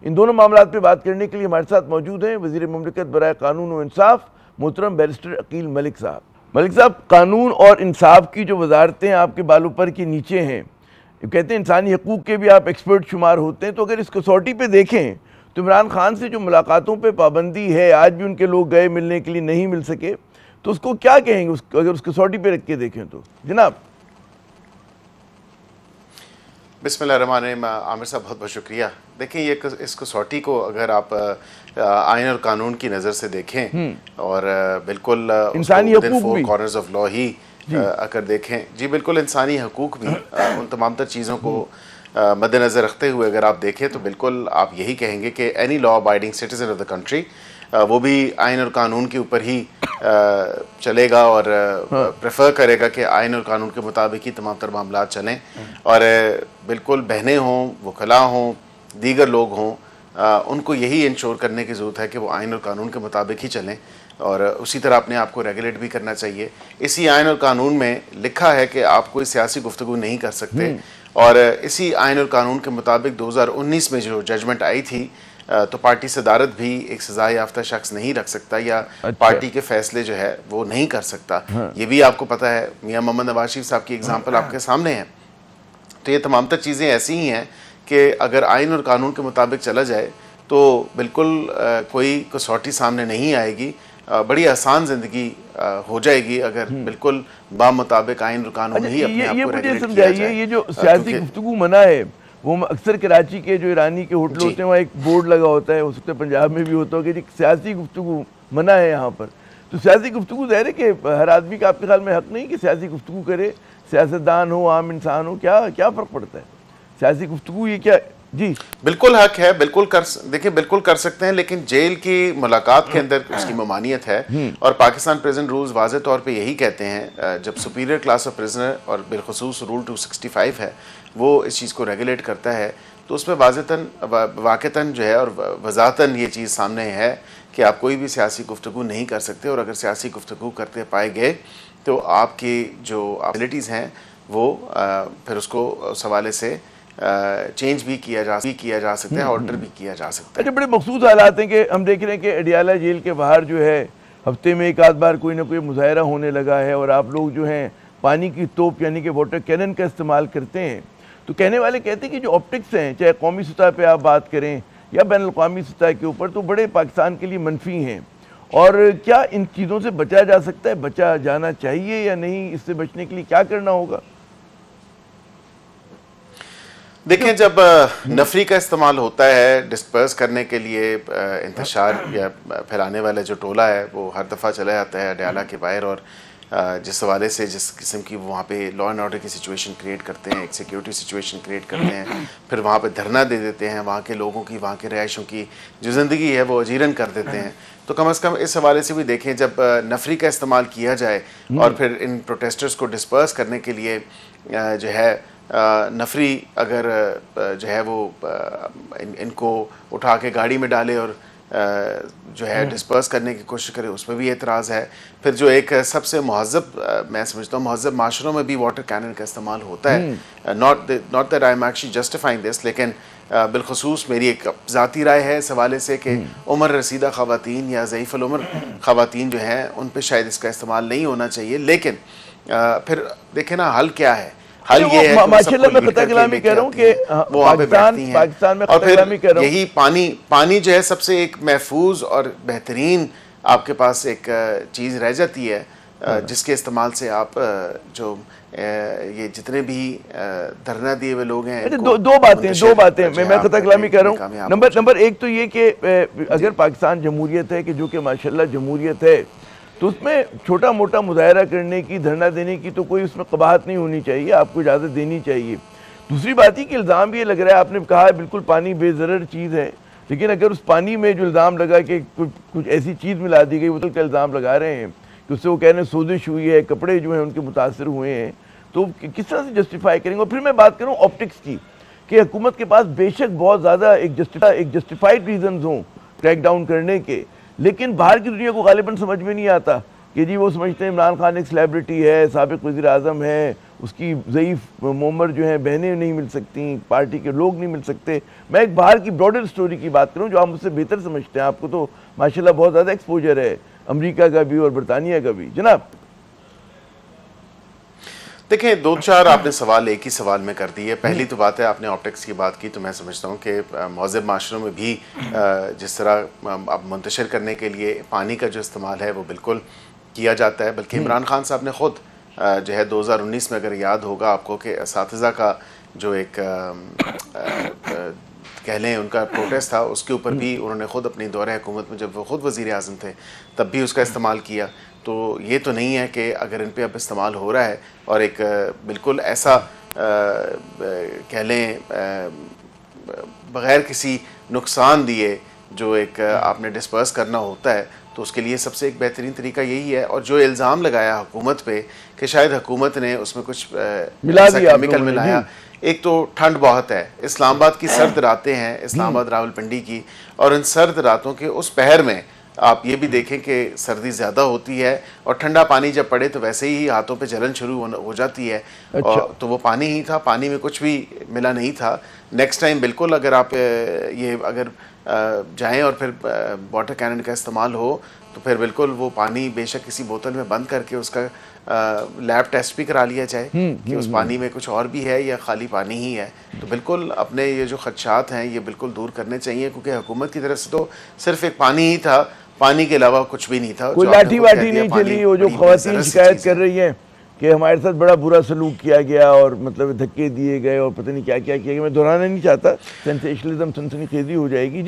इन दोनों मामलों पे बात करने के लिए हमारे साथ मौजूद हैं वज़ीर मुमलिकत बराए कानून और इंसाफ मोहतरम बैरिस्टर अकील मलिक साहब। मलिक साहब, कानून और इंसाफ की जो वजारतें आपके बालों पर के नीचे हैं, कहते हैं इंसानी हकूक़ के भी आप एक्सपर्ट शुमार होते हैं, तो अगर इस कसौटी पे देखें तो इमरान खान से जो मुलाकातों पे पाबंदी है, आज भी उनके लोग गए मिलने के लिए नहीं मिल सके, तो उसको क्या कहेंगे अगर उस कसौटी पे रख के देखें तो? जनाब। बिस्मिल्लाहिर्रहमानिर्रहीम। आमिर साहब बहुत बहुत शुक्रिया। देखिए, ये इस कसौटी को अगर आप आइन और कानून की नज़र से देखें और बिल्कुल इंसानी हकूक़ फोर कॉर्नर्स ऑफ लॉ ही अगर देखें, जी बिल्कुल इंसानी हकूक़ भी उन तमाम तर चीज़ों को मद्देनज़र रखते हुए अगर आप देखें तो बिल्कुल आप यही कहेंगे कि any law abiding citizen of the country वो भी आइन और कानून के ऊपर ही चलेगा और प्रेफर करेगा कि आइन और कानून के मुताबिक ही तमाम तर मामलात चलें और बिल्कुल बहनें हों, वकला हों, दीगर लोग हों, उनको यही इंश्योर करने की ज़रूरत है कि वो आइन और कानून के मुताबिक ही चलें और उसी तरह अपने आप को रेगुलेट भी करना चाहिए। इसी आइन और कानून में लिखा है कि आप कोई सियासी गुफ्तगू नहीं कर सकते और इसी आइन और कानून के मुताबिक 2019 में जो जजमेंट आई थी तो पार्टी सदारत भी एक सजा याफ्ता शख्स नहीं रख सकता या पार्टी के फैसले जो है वो नहीं कर सकता। ये भी आपको पता है, मियां मोहम्मद नवाज शरीफ साहब की एग्जांपल आपके सामने है। तो ये तमाम तर चीज़ें ऐसी ही हैं कि अगर आइन और कानून के मुताबिक चला जाए तो बिल्कुल कोई कसौटी सामने नहीं आएगी, बड़ी आसान ज़िंदगी हो जाएगी अगर बिल्कुल बामुताबिक आइन और कानून ही अपने आप को रेगुलेट किया जाए। ये जो सियासी गुफ्तगू मना है, वो अक्सर कराची के जो ईरानी के होटल होते हैं वहाँ एक बोर्ड लगा होता है, हो सकता है पंजाब में भी होता हो कि सियासी गुफ्तगू मना है यहाँ पर। तो सियासी गुफ्तगू ज़ाहिर है कि हर आदमी का आपके ख्याल में हक़ नहीं कि सियासी गुफ्तगू करे, सियासतदान हो, आम इंसान हो, क्या फ़र्क पड़ता है सियासी गुफ्तगू? ये क्या? जी बिल्कुल हक है, बिल्कुल देखिए बिल्कुल कर सकते हैं, लेकिन जेल की मुलाकात के अंदर उसकी ममानियत है और पाकिस्तान प्रिजन रूल्स वाज़े तौर पे यही कहते हैं, जब सुपीरियर क्लास ऑफ प्रिजनर और बिलखसूस रूल 265 है वो इस चीज़ को रेगुलेट करता है, तो उसमें वाक़तन जो है और वज़ातन ये चीज़ सामने है कि आप कोई भी सियासी गुफ्तगू नहीं कर सकते और अगर सियासी गुफ्तगू करते पाए गए तो आपकी जो एबिलिटीज़ हैं वो फिर उसको उस हवाले से चेंज भी किया जा सकता है, ऑर्डर भी किया जा सकता है। अच्छा, बड़े मखसूस हालात हैं कि हम देख रहे हैं कि अडियाला जेल के बाहर जो है हफ्ते में एक आध बार कोई ना कोई मुजाहरा होने लगा है और आप लोग जो हैं पानी की तोप यानी कि वाटर कैनन का इस्तेमाल करते हैं। तो कहने वाले कहते हैं कि जो ऑप्टिक्स हैं, चाहे कौमी सतह पे आप बात करें या बैन अवी सतह के ऊपर, तो बड़े पाकिस्तान के लिए मनफी हैं। और क्या इन चीज़ों से बचा जा सकता है, बचा जाना चाहिए या नहीं? इससे बचने के लिए क्या करना होगा? देखें, जब नफरी का इस्तेमाल होता है डिस्पर्स करने के लिए, इंतशार या फैलाने वाला जो टोला है वो हर दफ़ा चला जाता है अडयाला के बाहर और जिस हवाले से जिस किस्म की वहाँ पे लॉ एंड ऑर्डर की सिचुएशन क्रिएट करते हैं, एक सिक्योरिटी सिचुएशन क्रिएट करते हैं, फिर वहाँ पे धरना दे देते हैं, वहाँ के लोगों की, वहाँ के रिहायशों की जो ज़िंदगी है वो अजीरन कर देते हैं। तो कम अज़ कम इस हवाले से भी देखें, जब नफरी का इस्तेमाल किया जाए और फिर इन प्रोटेस्टर्स को डिस्पर्स करने के लिए जो है नफरी अगर जो है वो इनको उठा के गाड़ी में डाले और जो है डिस्पर्स करने की कोशिश करे, उसमें भी एतराज़ है। फिर जो एक सबसे महज़ब, मैं समझता हूँ महज़ब माशरों में भी वाटर कैनन का इस्तेमाल होता है। Not that I am actually justifying this, लेकिन बिलखसूस मेरी एक ज़ाती राय है इस हवाले से कि उम्र रसीदा ख़वातीन या ज़ईफ़ुल उम्र ख़वातीन जो हैं उन पर शायद इसका इस्तेमाल नहीं होना चाहिए। लेकिन फिर देखें ना, हल क्या है? हल ये है माशाल्लाह, मैं क़तई कलामी कह रहा हूँ कि वो वहाँ पे बैठती हैं पाकिस्तान में, और फिर यही पानी जो है सबसे एक महफूज और बेहतरीन आपके पास एक चीज़ रह जाती है जिसके इस्तेमाल से आप जो ये जितने भी धरना दिए हुए लोग हैं। दो बातें मैं क़तई कलामी कह रहा हूँ। नंबर एक तो ये कि अगर पाकिस्तान जमहूरियत है कि जो कि माशाल्लाह जमहूरियत है, तो उसमें छोटा मोटा मुजाहरा करने की, धरना देने की तो कोई उसमें कबाहत नहीं होनी चाहिए, आपको इजाज़त देनी चाहिए। दूसरी बात ही कि इल्ज़ाम भी ये लग रहा है, आपने कहा है बिल्कुल पानी बेज़रर चीज़ है, लेकिन अगर उस पानी में जो इल्ज़ाम लगा कि कुछ ऐसी चीज़ मिला दी गई, बोतल का इल्ज़ाम लगा रहे हैं कि उससे वो कह रहे हैं सोजिश हुई है, कपड़े जो हैं उनके मुतासर हुए हैं, तो किस तरह से जस्टिफाई करेंगे? और फिर मैं बात करूँ ऑप्टिक्स की कि हुकूमत के पास बेशक बहुत ज़्यादा एक जस्टिफाइड रीज़न्स हों क्रैक डाउन करने के, लेकिन बाहर की दुनिया को गालिबन समझ में नहीं आता कि जी वो समझते हैं इमरान खान एक सेलिब्रिटी है, साबिक वज़ीर आज़म है, उसकी ज़ईफ़ मोमर जो है बहनें नहीं मिल सकती, पार्टी के लोग नहीं मिल सकते। मैं एक बाहर की ब्रॉडर स्टोरी की बात करूं जो आप मुझसे बेहतर समझते हैं, आपको तो माशाल्लाह बहुत ज़्यादा एक्सपोजर है अमेरिका का भी और बरतानिया का भी। जनाब देखिए, दो चार आपने सवाल एक ही सवाल में कर दिए। पहली तो बात है, आपने ऑप्टिक्स की बात की, तो मैं समझता हूँ कि महज़ब माशरों में भी जिस तरह अब मुंतशिर करने के लिए पानी का जो इस्तेमाल है वो बिल्कुल किया जाता है। बल्कि इमरान खान साहब ने ख़ुद जो है 2019 में, अगर याद होगा आपको, कि असातिज़ा का जो एक कह लें उनका प्रोटेस्ट था, उसके ऊपर भी उन्होंने ख़ुद अपनी दौरे हुकूमत में, जब वो ख़ुद वज़ीर आज़म थे, तब भी उसका इस्तेमाल किया। तो ये तो नहीं है कि अगर इन पे अब इस्तेमाल हो रहा है और एक बिल्कुल ऐसा कह लें बग़ैर किसी नुकसान दिए जो एक आपने डिस्पर्स करना होता है, तो उसके लिए सबसे एक बेहतरीन तरीका यही है। और जो इल्ज़ाम लगाया हुकूमत पे कि शायद हुकूमत ने उसमें कुछ ऐसा केमिकल मिलाया, एक तो ठंड बहुत है, इस्लामाबाद की सर्द रातें हैं, इस्लामाबाद रावलपिंडी की, और इन सर्द रातों के उस पहर में आप ये भी देखें कि सर्दी ज़्यादा होती है और ठंडा पानी जब पड़े तो वैसे ही हाथों पे जलन शुरू हो जाती है। अच्छा। और तो वो पानी ही था, पानी में कुछ भी मिला नहीं था। नेक्स्ट टाइम बिल्कुल अगर आप ये अगर जाएं और फिर वाटर कैनन का इस्तेमाल हो तो फिर बिल्कुल वो पानी बेशक किसी बोतल में बंद करके उसका लैब टेस्ट भी करा लिया जाए कि उस पानी में कुछ और भी है या खाली पानी ही है। तो बिल्कुल अपने ये जो खदशात हैं ये बिल्कुल दूर करने चाहिए, क्योंकि हुकूमत की तरफ से तो सिर्फ एक पानी ही था, पानी के अलावा कुछ भी नहीं था। कोई लाठी वाठी नहीं चली। वो जो ख़वातीन शिकायत कर रही हैं कि हमारे साथ बड़ा बुरा सलूक किया गया और मतलब धक्के दिए गए और पता नहीं क्या क्या किया गया, मैं दोहराना नहीं चाहता, सेंसेशनलिज्म सनसनीखेज़ी हो जाएगी।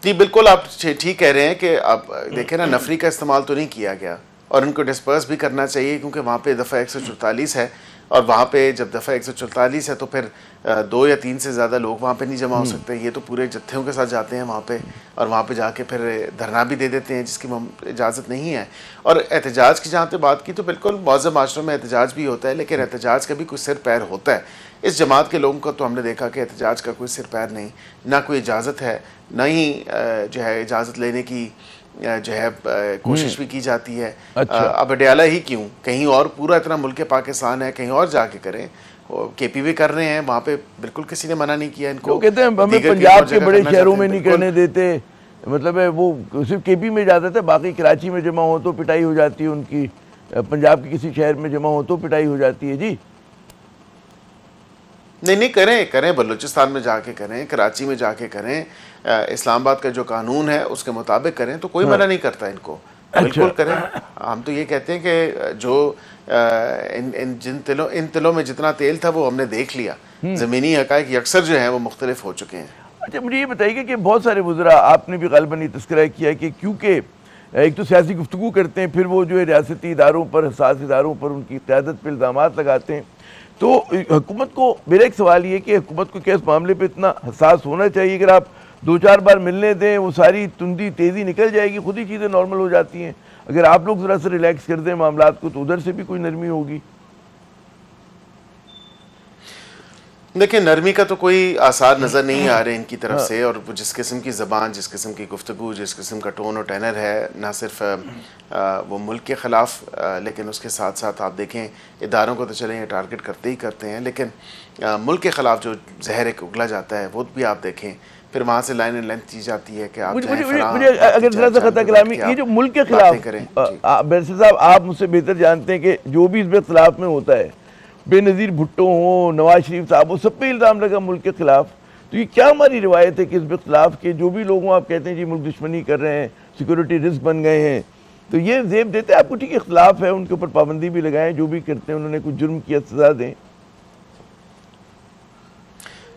जी बिल्कुल आप ठीक कह रहे हैं कि आप देखें ना, नफरी का इस्तेमाल तो नहीं किया गया और इनको डिस्पर्स भी करना चाहिए, क्योंकि वहाँ पे दफ़ा 144 है और वहाँ पे जब दफ़ा 144 है तो फिर 2 या 3 से ज़्यादा लोग वहाँ पे नहीं जमा हो सकते। ये तो पूरे जत्थों के साथ जाते हैं वहाँ पे और वहाँ पे जाके फिर धरना भी दे देते हैं, जिसकी इजाज़त नहीं है। और एहतजाज की जहाँ पे बात की तो बिल्कुल मौज़म माशरों में एहतजाज भी होता है, लेकिन एहतजाज का भी कुछ सिर पैर होता है। इस जमात के लोगों का तो हमने देखा कि एहतजाज का कोई सिर पैर नहीं, ना कोई इजाज़त है, ना ही जो है इजाज़त लेने की जो है कोशिश भी की जाती है। अच्छा। अब अडयाला ही क्यों, कहीं और पूरा इतना मुल्क पाकिस्तान है, कहीं और जाके करें। केपी भी कर रहे हैं वहाँ पे, बिल्कुल किसी ने मना नहीं किया इनको। कहते हैं हमें पंजाब के बड़े शहरों में नहीं करने देते, मतलब है वो सिर्फ केपी में जाते थे, बाकी कराची में जमा हो तो पिटाई हो जाती है उनकी, पंजाब के किसी शहर में जमा हो तो पिटाई हो जाती है। जी नहीं करें बलूचिस्तान में जाके करें, कराची में जाके करें, इस्लामाबाद का जो कानून है उसके मुताबिक करें, तो कोई मना नहीं करता इनको। बिल्कुल करें। हम तो ये कहते हैं कि जो इन तिलों में जितना तेल था वो हमने देख लिया, ज़मीनी हक़ाइक़ अक्सर जो है वो मुख्तलिफ हो चुके हैं। अच्छा, मुझे ये बताइए कि बहुत सारे वज़रा, आपने भी ग़ालिबन तज़किरा किया कि क्योंकि एक तो सियासी गुफ्तगू करते हैं, फिर वो जो है रियासती इदारों पर, हसास इदारों पर उनकी क़यादत पर इल्ज़ामात लगाते हैं, तो हुकूमत को, मेरा एक सवाल ये कि हुकूमत को क्या इस मामले पे इतना हसास होना चाहिए? अगर आप 2-4 बार मिलने दें, वो सारी तुंदी तेज़ी निकल जाएगी, खुद ही चीज़ें नॉर्मल हो जाती हैं। अगर आप लोग ज़रा से रिलैक्स कर दें मामलात को, तो उधर से भी कोई नरमी होगी। देखिए, नरमी का तो कोई आसार नज़र नहीं आ रहे इनकी तरफ से, और जिस किस्म की ज़बान, जिस किस्म की गुफ्तगू, जिस किस्म का टोन और टेनर है, ना सिर्फ वो मुल्क के ख़िलाफ़, लेकिन उसके साथ साथ आप देखें इदारों को तो चलें ये टारगेट करते ही करते हैं, लेकिन मुल्क के ख़िलाफ़ जो जहर एक उगला जाता है वो भी आप देखें, फिर वहाँ से लाइन एंड लेंथ दी जाती है कि आप मुझे अगर ज़रा सा खता कलामी, ये जो मुल्क के ख़िलाफ़ करें, बैरिस्टर साहब आप मुझसे बेहतर जानते हैं कि जो भी इस इख्तिलाफ़ में होता है, बेनज़ीर भुट्टो हो, नवाज शरीफ साहब हो, सब पे इल्ज़ाम लगा मुल्क के ख़िलाफ़, तो ये क्या हमारी रिवायत है कि इस इख्तिलाफ़ के जो भी लोगों आप कहते हैं जी मुल्क दुश्मनी कर रहे हैं, सिक्योरिटी रिस्क बन गए हैं, तो ये ज़ेब देते हैं आपको? ठीक है, इख्तिलाफ़ है, उनके ऊपर पाबंदी भी लगाएं, जो भी करते हैं उन्होंने कुछ जुर्म किया सज़ा दें।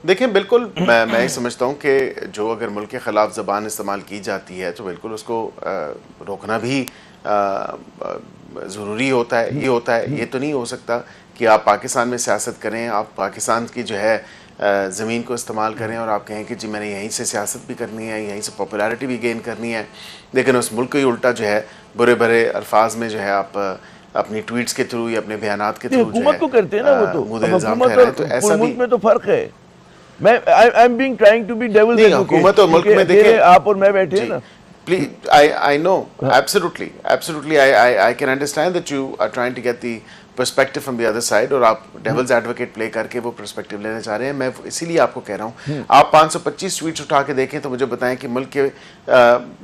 देखें, बिल्कुल मैं ये समझता हूँ कि जो अगर मुल्क के ख़िलाफ़ ज़बान इस्तेमाल की जाती है तो बिल्कुल उसको रोकना भी ज़रूरी होता है। ये होता है, ये तो नहीं हो सकता कि आप पाकिस्तान में सियासत करें, आप पाकिस्तान की जो है ज़मीन को इस्तेमाल करें और आप कहें कि जी मैंने यहीं से सियासत भी करनी है, यहीं से पॉपुलैरिटी भी गेन करनी है, लेकिन उस मुल्क को ही उल्टा जो है बुरे भरे अल्फाज में जो है आप अपनी ट्वीट्स के थ्रू या अपने बयानात के थ्रू हुकूमत को करते हैं ना, वो तो ऐसा मुल्क में तो फ़र्क है। मैं I am being trying to be devil's advocate, हुकूमत और मुल्क में देखिए आप और मैं बैठे हैं ना, Please, I know, absolutely. I can understand that you are trying to get the perspective from the other side और आप devil's advocate play करके वो perspective लेना चाह रहे हैं। मैं इसीलिए आपको कह रहा हूँ, आप 525 tweets उठा के देखें तो मुझे बताएं कि मुल्क के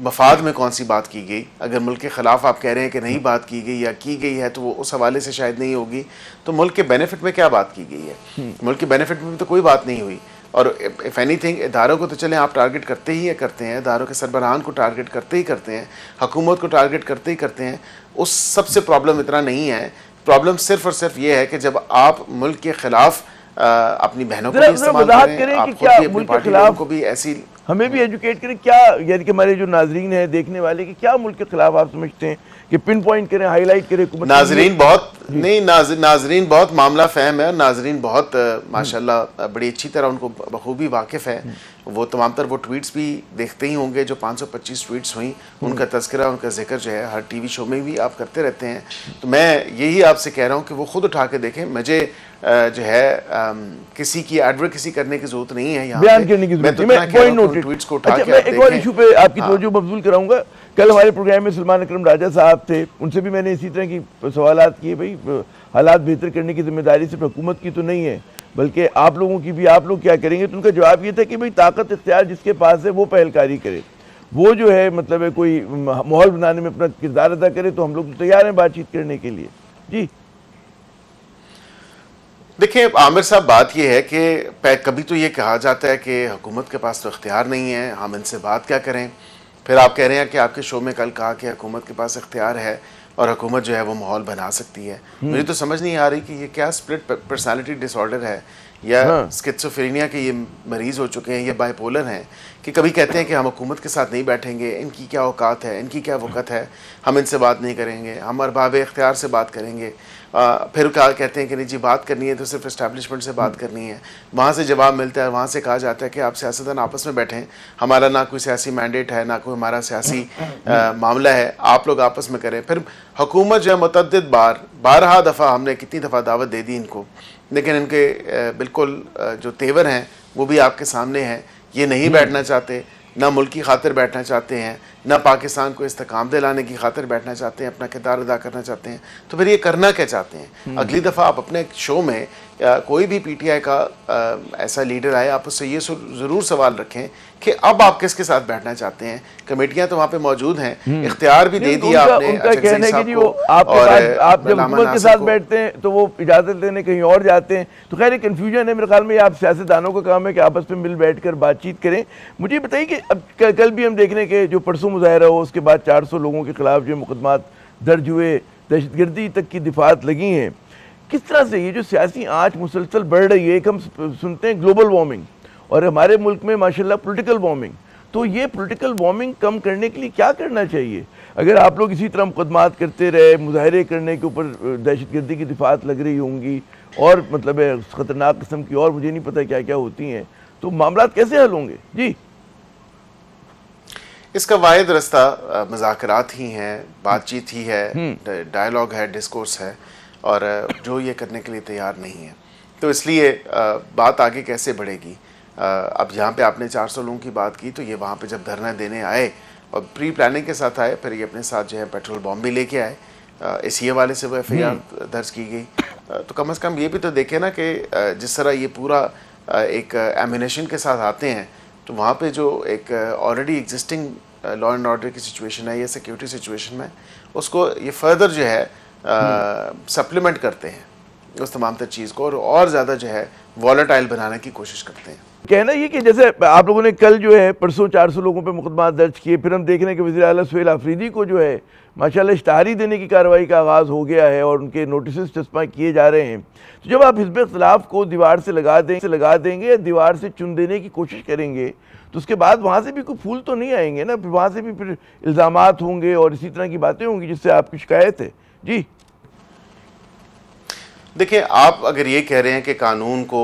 मफाद में कौन सी बात की गई। अगर मुल्क के खिलाफ आप कह रहे हैं कि नहीं बात की गई या की गई है तो वो उस हवाले से शायद नहीं होगी, तो मुल्क के बेनिफिट में क्या बात की गई है? मुल्क के बेनिफिट में तो कोई बात नहीं हुई। और इफ़ एनीथिंग इदारों को तो चलें आप टारगेट करते ही करते हैं, इदारों के सरबराहान को टारगेट करते ही करते हैं, हुकूमत को टारगेट करते ही करते हैं। उस सबसे प्रॉब्लम इतना नहीं है, प्रॉब्लम सिर्फ और सिर्फ ये है कि जब आप मुल्क के खिलाफ अपनी बहनों को भी इस्तेमाल करें, आप क्या खुद मुल्क के खिलाफ को भी ऐसी हमें भी एजुकेट करें, क्या यानी कि हमारे जो नाजरीन हैं देखने वाले कि क्या मुल्क के खिलाफ आप समझते हैं कि पिन पॉइंट करें, हाईलाइट करें? नाजरीन बहुत नहीं, नाजरीन बहुत मामला फहम है और नाजरीन बहुत माशाल्लाह बड़ी अच्छी तरह उनको बखूबी वाकिफ़ है। वो तमाम तर वो ट्वीट्स भी देखते ही होंगे जो 525 ट्वीट्स हुई, उनका तज़किरा, उनका जिक्र जो है हर टीवी शो में भी आप करते रहते हैं। तो मैं यही आपसे कह रहा हूँ कि वो खुद उठा के देखें। मुझे जो है किसी की एडवोकेसी करने की जरूरत नहीं है, यहाँ बयान करने की जरूरत नहीं। ट्वीट्स को उठा के एक और इशू पे आपकी तवज्जो मबजूल कराऊंगा। कल हमारे प्रोग्राम में सलमान अकरम राजा साहब थे, उनसे भी मैंने इसी तरह की सवालात किए। भाई हालात बेहतर करने की जिम्मेदारी सिर्फ हुकूमत की तो नहीं है बल्कि आप लोगों की भी, आप लोग क्या करेंगे? तो उनका जवाब ये था कि भाई ताकत इख्तियार जिसके पास है वो पहलकारी करे, वो जो है मतलब है कोई माहौल बनाने में अपना किरदार अदा करे, तो हम लोग तो तैयार हैं बातचीत करने के लिए। जी देखिए आमिर साहब, बात यह है कि कभी तो ये कहा जाता है कि हुकूमत के पास तो इख्तियार नहीं है, हम इनसे बात क्या करें। फिर आप कह रहे हैं कि आपके शो में कल कहा कि हुकूमत के पास इख्तियार है और हुकूमत जो है वो माहौल बना सकती है। मुझे तो समझ नहीं आ रही कि ये क्या स्प्लिट पर्सनालिटी डिसऑर्डर है या स्किज़ोफ्रेनिया के ये मरीज़ हो चुके हैं, ये बाइपोलर हैं कि कभी कहते हैं कि हम हुकूमत के साथ नहीं बैठेंगे, इनकी क्या औकात है, इनकी क्या वक़्त है, हम इनसे बात नहीं करेंगे, हम अरबाब इख्तियार से बात करेंगे। फिर क्या कहते हैं कि नहीं जी बात करनी है तो सिर्फ इस्टेब्लिशमेंट से बात करनी है। वहाँ से जवाब मिलता है, वहाँ से कहा जाता है कि आप सियासतदान आपस में बैठें, हमारा ना कोई सियासी मैंडेट है, ना कोई हमारा सियासी मामला है, आप लोग आपस में करें। फिर हुकूमत जो है मुतअद्दिद बारहा दफ़ा, हमने कितनी दफ़ा दावत दे दी इनको, लेकिन इनके बिल्कुल जो तेवर हैं वो भी आपके सामने हैं। ये नहीं बैठना चाहते, ना मुल्क की खातिर बैठना चाहते हैं, ना पाकिस्तान को इस्तेकाम दिलाने की खातिर बैठना चाहते हैं, अपना किरदार अदा करना चाहते हैं। तो फिर ये करना क्या चाहते हैं? अगली दफ़ा आप अपने शो में कोई भी पीटीआई का ऐसा लीडर आए, आप उससे ये ज़रूर सवाल रखें कि अब आप किसके साथ बैठना चाहते हैं। कमेटियां तो वहाँ पे मौजूद हैं, इख्तियार भी दे दिया आपने। उनका कहना है कि जी वो आप जब हुकूमत के साथ बैठते हैं तो वो इजाज़त लेने कहीं और जाते हैं। तो खैर कन्फ्यूजन है, मेरे ख्याल में आप सियासतदानों का काम है कि आपस में मिल बैठ कर बातचीत करें। मुझे बताइए कि अब कल भी हम देख रहे हैं कि जो परसों मुजाहरा हो उसके बाद 400 लोगों के खिलाफ जो मुकदमात दर्ज हुए, दहशतगर्दी तक की दिफात लगी हैं। किस तरह से ये जो सियासी आंच मुसलसल बढ़ रही है, एक हम सुनते हैं ग्लोबल वार्मिंग और हमारे मुल्क में माशाल्लाह पॉलिटिकल वार्मिंग, तो ये पॉलिटिकल वार्मिंग कम करने के लिए क्या करना चाहिए? अगर आप लोग इसी तरह मुकदमात करते रहे, मुजाहरे करने के ऊपर दहशतगर्दी की दिफात लग रही होंगी और मतलब ख़तरनाक किस्म की और मुझे नहीं पता क्या क्या होती हैं, तो मामला कैसे हल होंगे? जी इसका वाहिद रास्ता मुज़ाकरात ही हैं, बातचीत ही है, डायलॉग है, डिस्कोर्स है, और जो ये करने के लिए तैयार नहीं है तो इसलिए बात आगे कैसे बढ़ेगी? अब यहाँ पे आपने 400 लोगों की बात की, तो ये वहाँ पे जब धरना देने आए और प्री प्लानिंग के साथ आए, फिर ये अपने साथ जो है पेट्रोल बॉम्ब भी लेके आए, इसी वाले से वो FIR दर्ज की गई। तो कम से कम ये भी तो देखें ना कि जिस तरह ये पूरा एक एमिनेशन के साथ आते हैं, तो वहाँ पे जो एक already existing law and order की सिचुएशन है या सिक्योरिटी सिचुएशन में, उसको ये फर्दर जो है सप्लीमेंट करते हैं उस तमाम तर चीज़ को, और ज़्यादा जो है वॉलेटाइल बनाने की कोशिश करते हैं। कहना ये कि जैसे आप लोगों ने कल जो है परसों 400 लोगों पे मुकदमा दर्ज किए, फिर हम देख रहे हैं कि वज़ीर आला सुहेल आफरीदी को जो है माशाल्लाह इश्तहारी देने की कार्रवाई का आगाज़ हो गया है और उनके नोटिस चस्पा किए जा रहे हैं। तो जब आप हिज़्ब इख्तिलाफ को दीवार से लगा देंगे या दीवार से चुन देने की कोशिश करेंगे, तो उसके बाद वहाँ से भी कोई फूल तो नहीं आएंगे ना, फिर वहाँ से भी फिर इल्ज़ामात होंगे और इसी तरह की बातें होंगी जिससे आपकी शिकायत है। जी देखिए, आप अगर ये कह रहे हैं कि कानून को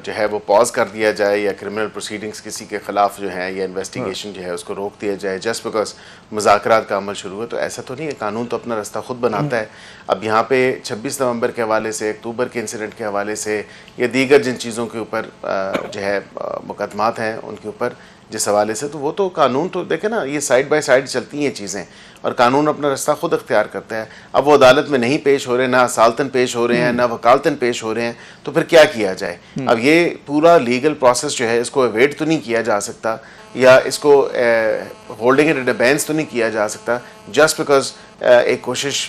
जो है वो पॉज कर दिया जाए या क्रिमिनल प्रोसीडिंग्स किसी के ख़िलाफ़ जो है या इन्वेस्टिगेशन जो है उसको रोक दिया जाए जस्ट बिकॉज मुज़ाकरात का अमल शुरू है, तो ऐसा तो नहीं है। कानून तो अपना रास्ता खुद बनाता है। अब यहाँ पे 26 नवंबर के हवाले से, अक्टूबर के इंसिडेंट के हवाले से या दीगर जिन चीज़ों के ऊपर जो है मुकदमात हैं उनके ऊपर जिस हवाले से, तो वो तो कानून तो देखे ना, ये साइड बाय साइड चलती हैं चीज़ें और कानून अपना रास्ता खुद अख्तियार करता है। अब वो अदालत में नहीं पेश हो रहे, ना असालतन पेश हो रहे हैं, ना वकालतन पेश हो रहे हैं, तो फिर क्या किया जाए? अब ये पूरा लीगल प्रोसेस जो है इसको अवॉइड तो नहीं किया जा सकता या इसको होल्डिंग इट इन अबेंस तो नहीं किया जा सकता जस्ट बिकॉज एक कोशिश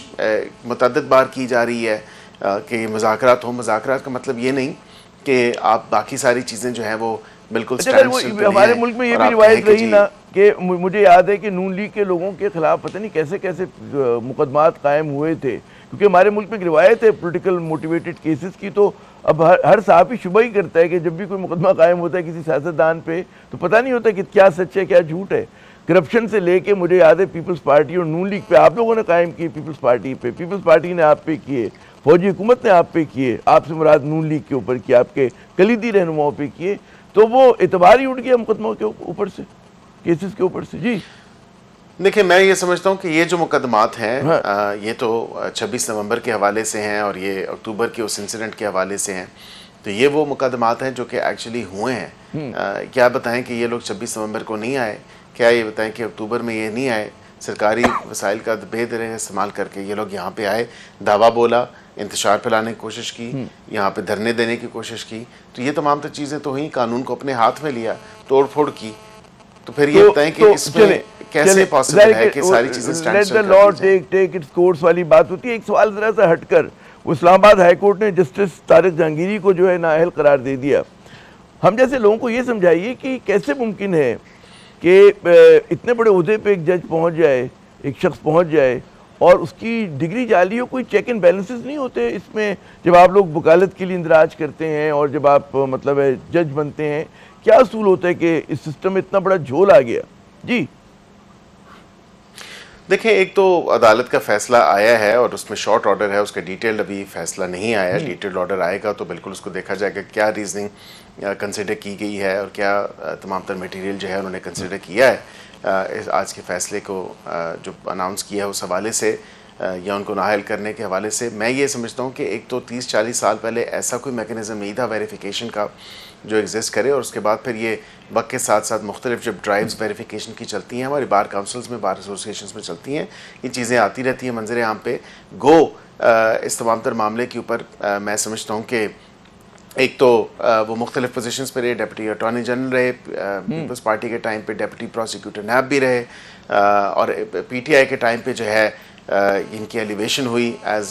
मुतअद्दिद बार की जा रही है कि मुज़ाकरात हो। मुज़ाकरात का मतलब ये नहीं कि आप बाकी सारी चीज़ें जो हैं वो बिल्कुल हमारे मुल्क में ये भी रिवायत रही ना कि मुझे याद है कि नून लीग के लोगों के खिलाफ पता नहीं कैसे कैसे मुकदमात कायम हुए थे, क्योंकि हमारे मुल्क में एक रिवायत है पॉलिटिकल मोटिवेटेड केसेस की। तो अब हर साहब ही शुबह ही करता है कि जब भी कोई मुकदमा कायम होता है किसी सियासतदान पे तो पता नहीं होता कि क्या सच है क्या झूठ है। करप्शन से लेके मुझे याद है पीपल्स पार्टी और नून लीग पे आप लोगों ने कायम किए, पीपल्स पार्टी पे, पीपल्स पार्टी ने आप पे किए, फौजी हुकूमत ने आप पे किए, आपसे मुराद नून लीग के ऊपर किए, आपके कलीदी रहनुमाओं पे किए, तो वो एतबार ही उठ गया मुकदमों के ऊपर से, केसेस के ऊपर से। जी देखिए, मैं ये समझता हूँ कि ये जो मुकदमात हैं हाँ। ये तो 26 नवंबर के हवाले से हैं और ये अक्टूबर के उस इंसिडेंट के हवाले से हैं, तो ये वो मुकदमात हैं जो कि एक्चुअली हुए हैं। क्या बताएं कि ये लोग 26 नवंबर को नहीं आए, क्या ये बताएं कि अक्टूबर में ये नहीं आए, सरकारी वसाइल का बेदरे इस्तेमाल करके ये लोग यहाँ पे आए, दावा बोला, इंतशार फैलाने की कोशिश की, यहाँ पे धरने देने की कोशिश की, तो ये तमाम तो चीज़ें तो हुई, कानून को अपने हाथ में लिया, तोड़ फोड़ की, तो फिर ये बताएं कि इसमें कैसे पॉसिबल है कि सारी चीज़ें let the law take its course वाली बात होती है। एक सवाल ज़रा सा हटकर, इस्लामाबाद हाई कोर्ट ने जस्टिस तारिक जहांगीरी को जो है नाअहल करार दे दिया। हम जैसे लोगों को ये समझाइए कि कैसे मुमकिन है कि इतने बड़े ओहदे पे एक जज पहुंच जाए, एक शख्स पहुंच जाए और उसकी डिग्री जाली हो, कोई चेक एंड बैलेंसेस नहीं होते इसमें? जब आप लोग वकालत के लिए इंदराज करते हैं और जब आप मतलब है जज बनते हैं, क्या असूल होता है कि इस सिस्टम में इतना बड़ा झोल आ गया? जी देखिए, एक तो अदालत का फैसला आया है और उसमें शॉर्ट ऑर्डर है, उसका डिटेल्ड अभी फैसला नहीं आया है। डिटेल्ड ऑर्डर आएगा तो बिल्कुल उसको देखा जाएगा क्या रीजनिंग कंसिडर की गई है और क्या तमाम तर मटेरियल जो है उन्होंने कंसिडर किया है आज के फैसले को जो अनाउंस किया है उस हवाले से या उनको नाअहल करने के हवाले से। मैं ये समझता हूँ कि एक तो 30-40 साल पहले ऐसा कोई मैकेनिज़्म नहीं था वेरिफिकेशन का जो एग्जिस्ट करे, और उसके बाद फिर ये वक्त के साथ साथ मुख्तलिफ जब ड्राइव्स वेरिफिकेशन की चलती हैं, हमारी बार काउंसिल्स में, बार एसोसिएशंस में चलती हैं, ये चीज़ें आती रहती हैं मंजर आम पे। गो इस तमाम तर मामले के ऊपर मैं समझता हूँ कि एक तो वो मुख्तलिफ पोजीशंस पे रहे, डेप्यूटी अटॉर्नी जनरल रहे, पीपल्स पार्टी के टाइम पे डेप्यूटी प्रोसिक्यूटर नैब भी रहे, और PTI के टाइम पे जो है इनकी एलिवेशन हुई एज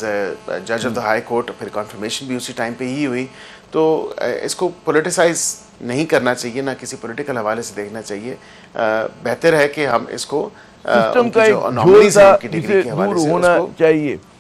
जज ऑफ द हाई कोर्ट, फिर कॉन्फर्मेशन भी उसी टाइम पे ही हुई। तो इसको पोलिटिसाइज नहीं करना चाहिए, ना किसी पॉलिटिकल हवाले से देखना चाहिए। बेहतर है कि हम इसको सिस्टम का एक झोल सा डिग्री के हवाले से होना चाहिए।